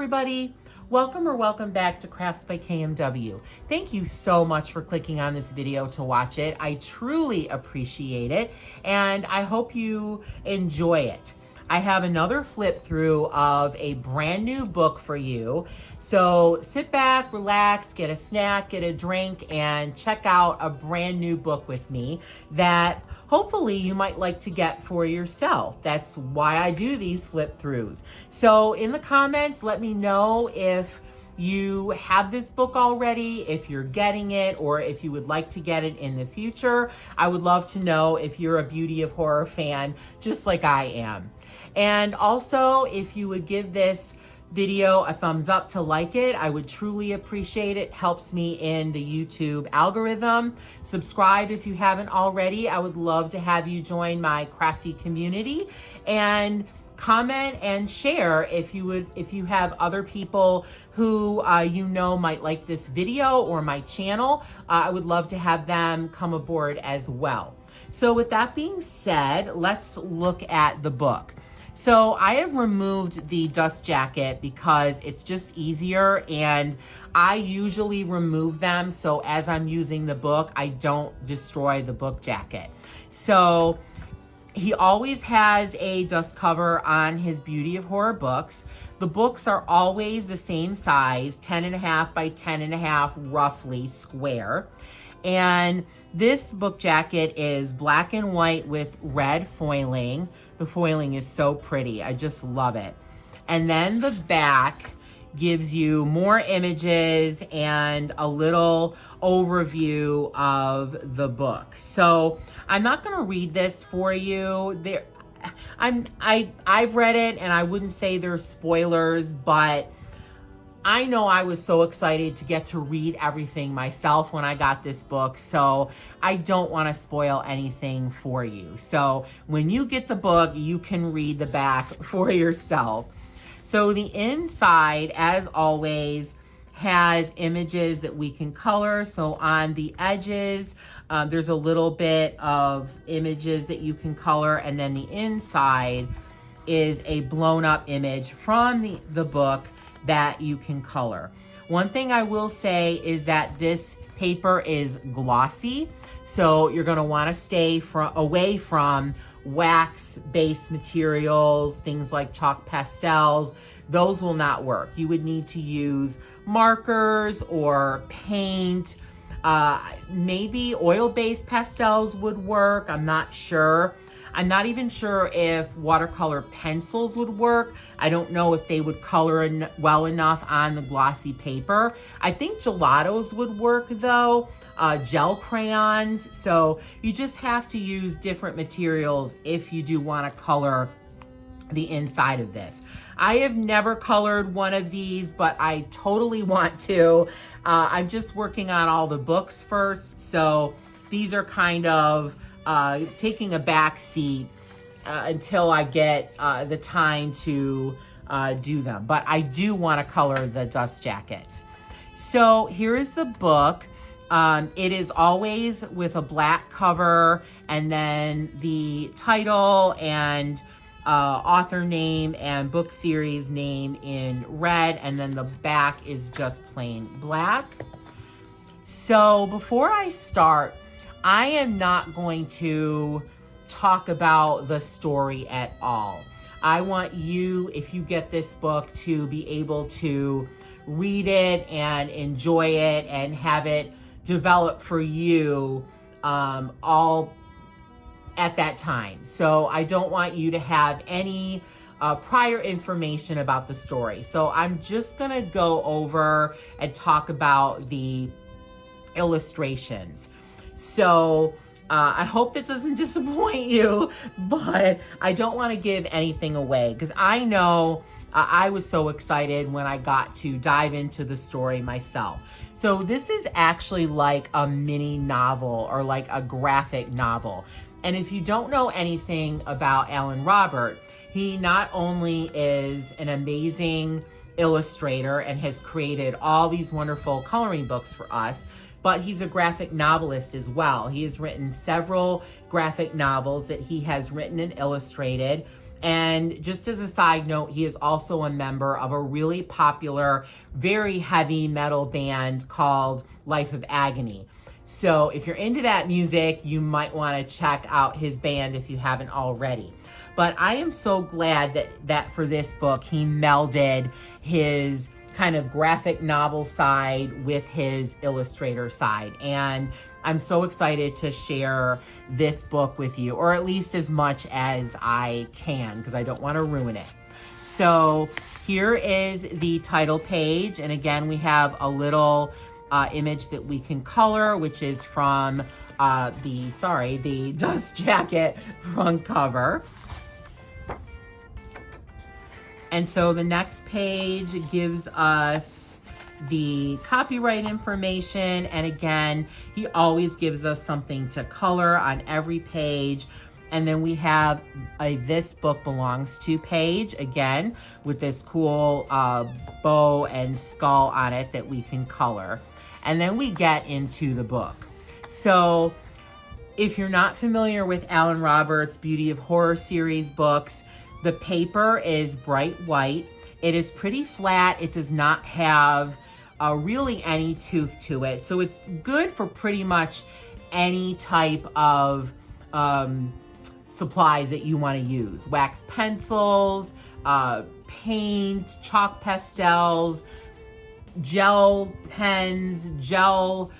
everybody. Welcome back to Crafts by KMW. Thank you so much for clicking on this video to watch it. I truly appreciate it, and I hope you enjoy it. I have another flip through of a brand new book for you. So sit back, relax, get a snack, get a drink, and check out a brand new book with me that hopefully you might like to get for yourself. That's why I do these flip throughs. So in the comments, let me know if you have this book already, if you're getting it, or if you would like to get it in the future. I would love to know if you're a Beauty of Horror fan, just like I am. And also, if you would give this video a thumbs up to like it, I would truly appreciate it. Helps me in the YouTube algorithm. Subscribe if you haven't already. I would love to have you join my Krafty community, and comment and share if you have other people who you know might like this video or my channel. I would love to have them come aboard as well. So with that being said, let's look at the book. So I have removed the dust jacket because it's just easier, and I usually remove them so as I'm using the book, I don't destroy the book jacket. So he always has a dust cover on his Beauty of Horror books. The books are always the same size, 10.5 by 10.5, roughly square. And this book jacket is black and white with red foiling. The foiling is so pretty. I just love it. And then the back gives you more images and a little overview of the book. So I'm not going to read this for you. I've read it, and I wouldn't say there's spoilers, but I know I was so excited to get to read everything myself when I got this book, so I don't want to spoil anything for you. So when you get the book, you can read the back for yourself. So the inside, as always, has images that we can color. So on the edges, there's a little bit of images that you can color, and then the inside is a blown up image from the book that you can color. One thing I will say is that this paper is glossy, so you're going to want to stay away from wax-based materials, things like chalk pastels. Those will not work. You would need to use markers or paint. Maybe oil-based pastels would work. I'm not sure. I'm not even sure if watercolor pencils would work. I don't know if they would color well enough on the glossy paper. I think gelatos would work though, gel crayons. So you just have to use different materials if you do want to color the inside of this. I have never colored one of these, but I totally want to. I'm just working on all the books first. So these are kind of taking a back seat until I get the time to do them. But I do want to color the dust jackets. So here is the book. It is always with a black cover, and then the title and author name and book series name in red, and then the back is just plain black. So before I start, I am not going to talk about the story at all. I want you, if you get this book, to be able to read it and enjoy it and have it develop for you all at that time. So I don't want you to have any prior information about the story. So I'm just gonna go over and talk about the illustrations. So I hope it doesn't disappoint you, but I don't want to give anything away because I know I was so excited when I got to dive into the story myself. So this is actually like a mini novel or like a graphic novel. And if you don't know anything about Alan Robert, he not only is an amazing illustrator and has created all these wonderful coloring books for us, but he's a graphic novelist as well. He has written several graphic novels that he has written and illustrated. And just as a side note, he is also a member of a really popular, very heavy metal band called Life of Agony. So if you're into that music, you might want to check out his band if you haven't already. But I am so glad that for this book, he melded his kind of graphic novel side with his illustrator side. And I'm so excited to share this book with you, or at least as much as I can, because I don't want to ruin it. So here is the title page. And again, we have a little image that we can color, which is from the Dust Jacket front cover. And so the next page gives us the copyright information. And again, he always gives us something to color on every page. And then we have a This Book Belongs To page, again, with this cool bow and skull on it that we can color. And then we get into the book. So if you're not familiar with Alan Roberts' Beauty of Horror series books, the paper is bright white. It is pretty flat. It does not have really any tooth to it. So it's good for pretty much any type of supplies that you want to use. Wax pencils, paint, chalk pastels, gel pens, gel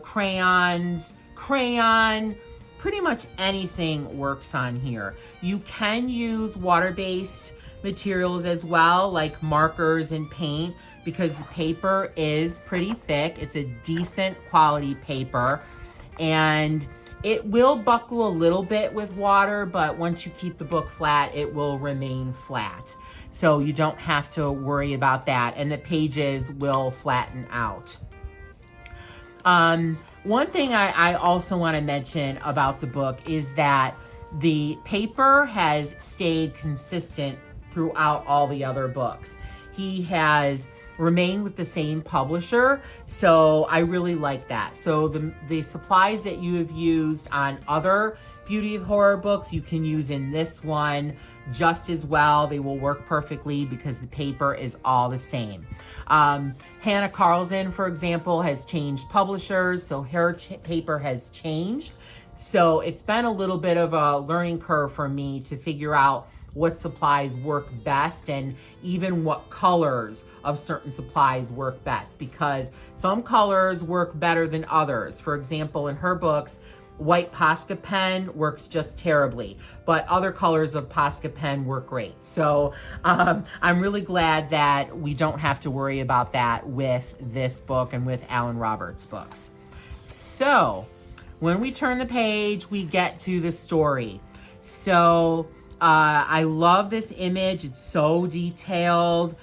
crayons, crayon, pretty much anything works on here. You can use water-based materials as well, like markers and paint, because the paper is pretty thick. It's a decent quality paper, and it will buckle a little bit with water, but once you keep the book flat, it will remain flat. So you don't have to worry about that, and the pages will flatten out. One thing I also want to mention about the book is that the paper has stayed consistent throughout all the other books. He has remained with the same publisher, so I really like that. So the supplies that you have used on other Beauty of Horror books, you can use in this one just as well. They will work perfectly because the paper is all the same. Hannah Carlson, for example, has changed publishers, so her paper has changed. So it's been a little bit of a learning curve for me to figure out what supplies work best and even what colors of certain supplies work best, because some colors work better than others. For example, in her books, white Posca pen works just terribly, but other colors of Posca pen work great. So I'm really glad that we don't have to worry about that with this book and with Alan Roberts' books. So when we turn the page, we get to the story. So I love this image. It's so detailed.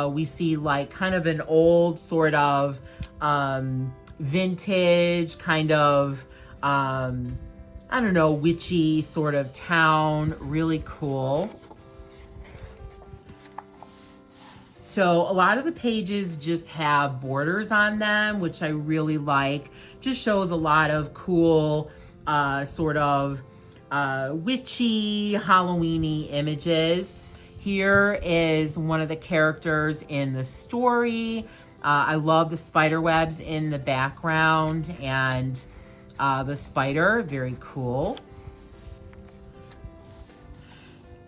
We see like kind of an old sort of vintage kind of I don't know, witchy sort of town. Really cool. So a lot of the pages just have borders on them, which I really like. Just shows a lot of cool sort of witchy, Halloween-y images. Here is one of the characters in the story. I love the spider webs in the background and the spider, very cool.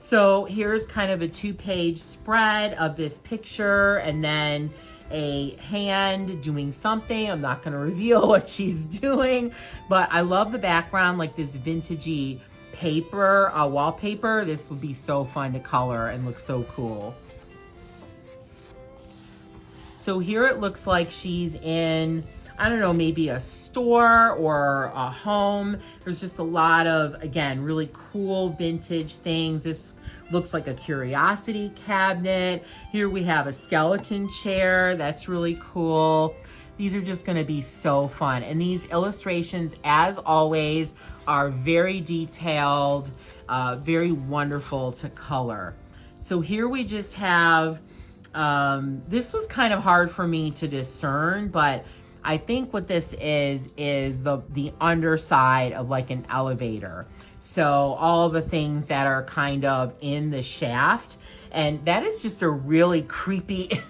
So here's kind of a 2-page spread of this picture and then a hand doing something. I'm not going to reveal what she's doing, but I love the background, like this vintagey paper, wallpaper. This would be so fun to color and look so cool. So here it looks like she's in, I don't know, maybe a store or a home. There's just a lot of, again, really cool vintage things. This looks like a curiosity cabinet. Here we have a skeleton chair. That's really cool. These are just gonna be so fun. And these illustrations, as always, are very detailed, very wonderful to color. So here we just have, this was kind of hard for me to discern, but I think what this is the underside of like an elevator. So all the things that are kind of in the shaft. And that is just a really creepy,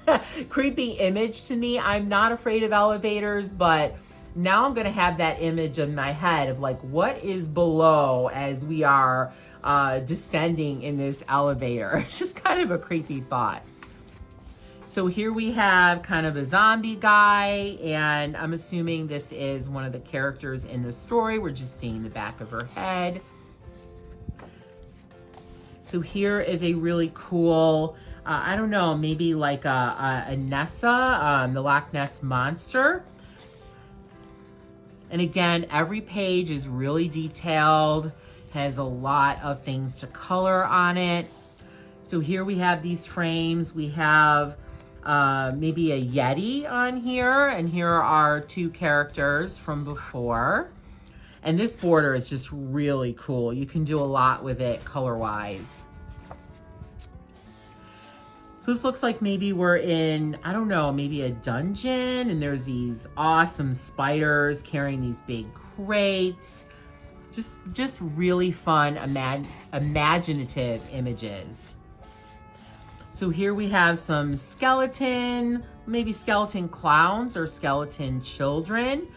creepy image to me. I'm not afraid of elevators, but now I'm gonna have that image in my head of like, what is below as we are descending in this elevator? It's just kind of a creepy thought. So here we have kind of a zombie guy, and I'm assuming this is one of the characters in the story. We're just seeing the back of her head. So here is a really cool, I don't know, maybe like a Nessa, the Loch Ness Monster. And again, every page is really detailed, has a lot of things to color on it. So here we have these frames. We have maybe a Yeti on here, and here are two characters from before. And this border is just really cool. You can do a lot with it color-wise. So this looks like maybe we're in, I don't know, maybe a dungeon, and there's these awesome spiders carrying these big crates. Just really fun, imaginative images. So here we have some skeleton, maybe skeleton clowns or skeleton children.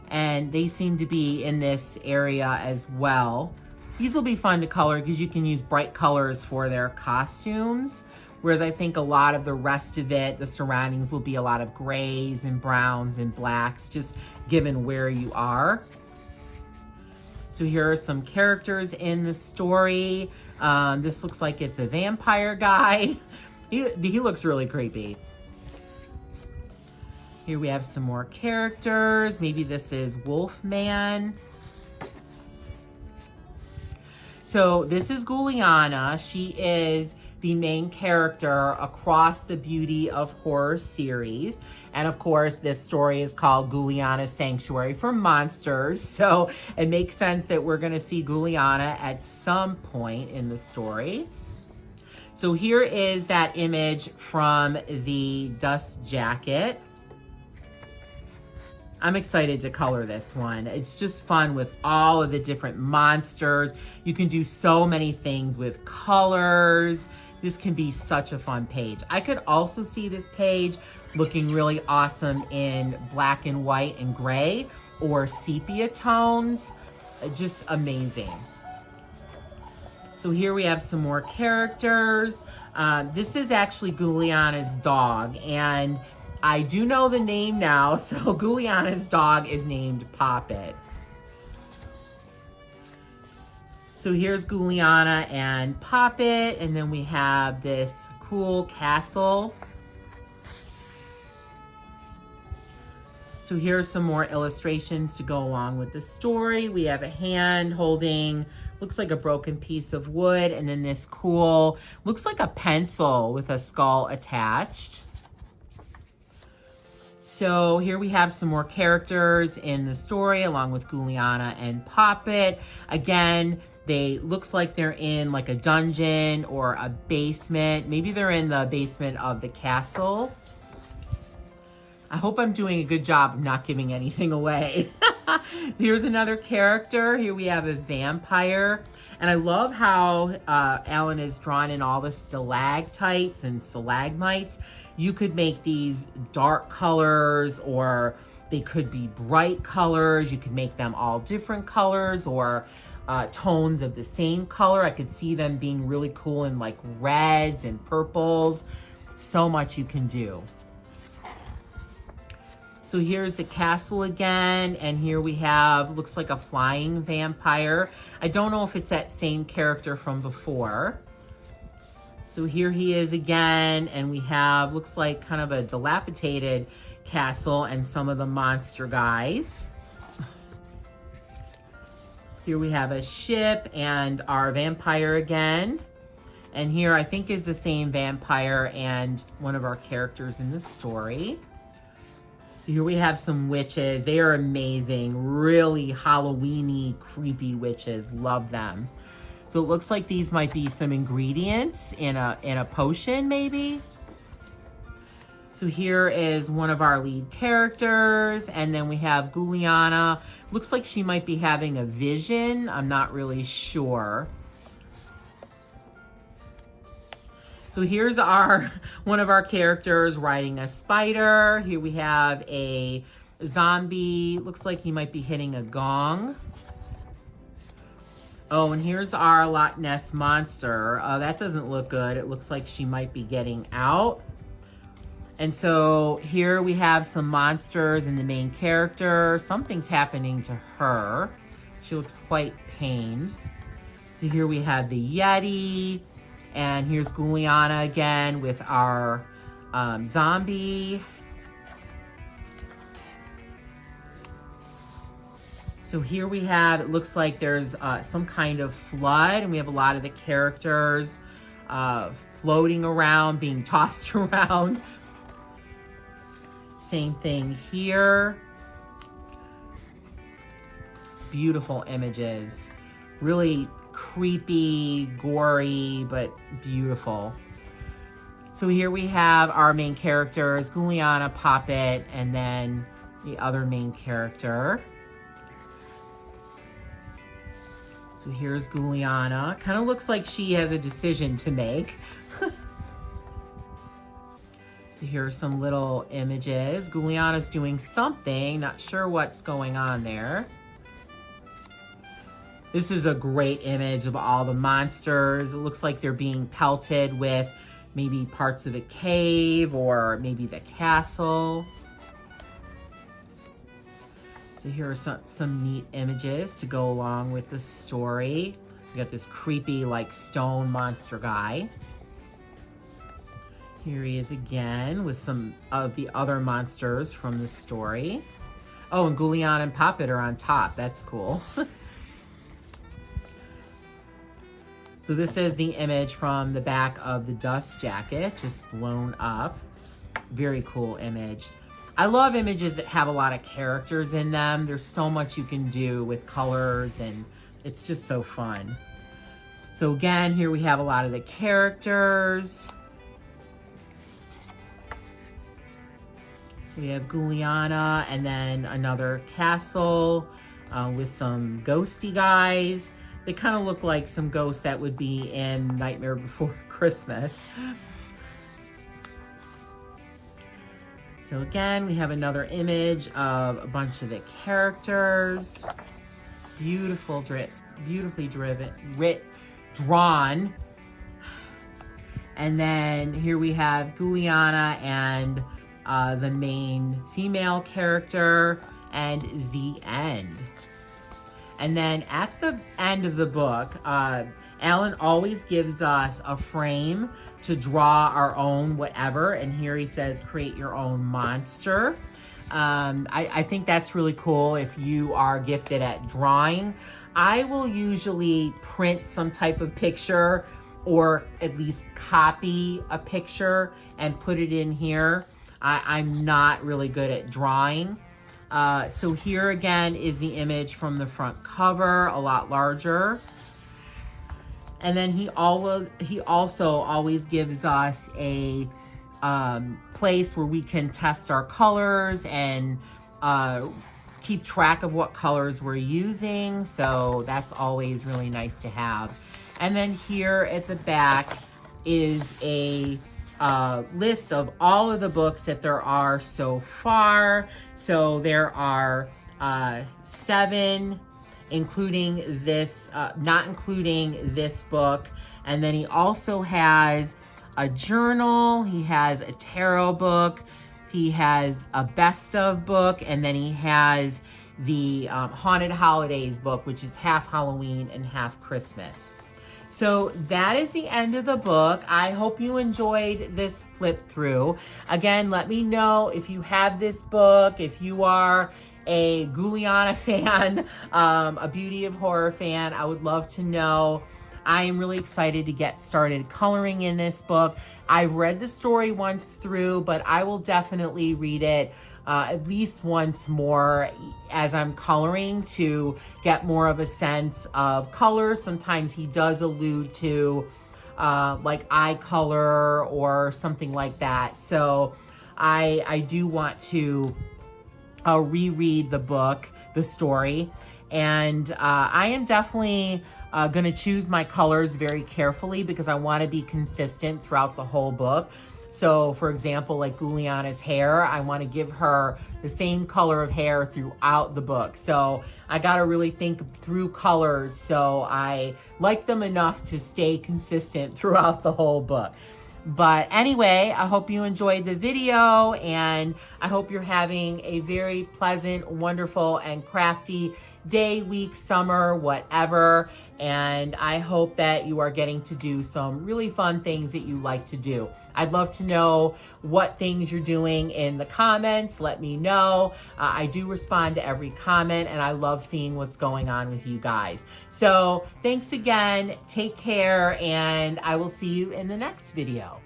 And they seem to be in this area as well. These will be fun to color because you can use bright colors for their costumes. Whereas I think a lot of the rest of it, the surroundings will be a lot of grays and browns and blacks, just given where you are. So here are some characters in the story. This looks like it's a vampire guy. He looks really creepy. Here we have some more characters. Maybe this is Wolfman. So this is Ghouliana. She is the main character across the Beauty of Horror series. And of course, this story is called Ghouliana's Sanctuary for Monsters. So it makes sense that we're gonna see Ghouliana at some point in the story. So here is that image from the dust jacket. I'm excited to color this one. It's just fun with all of the different monsters. You can do so many things with colors. This can be such a fun page. I could also see this page looking really awesome in black and white and gray or sepia tones. Just amazing. So here we have some more characters. This is actually Ghouliana's dog, and I do know the name now, so Ghouliana's dog is named Poppet. So here's Ghouliana and Poppet, and then we have this cool castle. So here's some more illustrations to go along with the story. We have a hand holding, looks like a broken piece of wood, and then this cool, looks like a pencil with a skull attached. So here we have some more characters in the story along with Ghouliana and Poppet. Again, looks like they're in like a dungeon or a basement. Maybe they're in the basement of the castle. I hope I'm doing a good job of not giving anything away. Here's another character. Here we have a vampire. And I love how Alan has drawn in all the stalactites and stalagmites. You could make these dark colors, or they could be bright colors. You could make them all different colors or tones of the same color. I could see them being really cool in like reds and purples. So much you can do. So here's the castle again, and here we have, looks like a flying vampire. I don't know if it's that same character from before. So here he is again, and we have, looks like kind of a dilapidated castle and some of the monster guys. Here we have a ship and our vampire again. And here I think is the same vampire and one of our characters in the story. So here we have some witches. They are amazing, really Halloween-y, creepy witches. Love them. So it looks like these might be some ingredients in a potion, maybe. So here is one of our lead characters, and then we have Ghouliana. Looks like she might be having a vision. I'm not really sure. So here's one of our characters riding a spider. Here we have a zombie. Looks like he might be hitting a gong. Oh, and here's our Loch Ness monster. That doesn't look good. It looks like she might be getting out. And so here we have some monsters and the main character. Something's happening to her. She looks quite pained. So here we have the Yeti. And here's Ghouliana again with our zombie. So here we have, it looks like there's some kind of flood. And we have a lot of the characters floating around, being tossed around. Same thing here. Beautiful images. Really creepy, gory, but beautiful. So here we have our main characters, Ghouliana, Poppet, and then the other main character. So here's Ghouliana. Kind of looks like she has a decision to make. So here are some little images. Ghouliana's doing something, not sure what's going on there. This is a great image of all the monsters. It looks like they're being pelted with maybe parts of a cave or maybe the castle. So here are some neat images to go along with the story. We got this creepy like stone monster guy. Here he is again with some of the other monsters from the story. Oh, and Ghouliana and Poppet are on top. That's cool. So this is the image from the back of the dust jacket, just blown up. Very cool image. I love images that have a lot of characters in them. There's so much you can do with colors, and it's just so fun. So again, here we have a lot of the characters. We have Ghouliana and then another castle with some ghosty guys. They kind of look like some ghosts that would be in Nightmare Before Christmas. So again, we have another image of a bunch of the characters. Beautifully drawn. And then here we have Ghouliana and the main female character, and the end. And then at the end of the book, Alan always gives us a frame to draw our own whatever. And here he says, create your own monster. I think that's really cool if you are gifted at drawing. I will usually print some type of picture or at least copy a picture and put it in here. I'm not really good at drawing. So here again is the image from the front cover, a lot larger. And then he also always gives us a place where we can test our colors and keep track of what colors we're using. So that's always really nice to have. And then here at the back is a list of all of the books that there are so far. So there are 7, including this, not including this book. And then he also has a journal, he has a tarot book, he has a best of book, and then he has the Haunted Holidays book, which is half Halloween and half Christmas. So that is the end of the book. I hope you enjoyed this flip through. Again, let me know if you have this book, if you are a Ghouliana fan, a Beauty of Horror fan. I would love to know. I am really excited to get started coloring in this book. I've read the story once through, but I will definitely read it at least once more as I'm coloring to get more of a sense of color. Sometimes he does allude to like eye color or something like that. So I do want to reread the book, the story, and I am definitely going to choose my colors very carefully because I want to be consistent throughout the whole book. So, for example, like Ghouliana's hair, I want to give her the same color of hair throughout the book. So I got to really think through colors so I like them enough to stay consistent throughout the whole book. But anyway, I hope you enjoyed the video, and I hope you're having a very pleasant, wonderful, and crafty day, week, summer, whatever. And I hope that you are getting to do some really fun things that you like to do. I'd love to know what things you're doing in the comments. Let me know. I do respond to every comment, and I love seeing what's going on with you guys. So thanks again. Take care, and I will see you in the next video.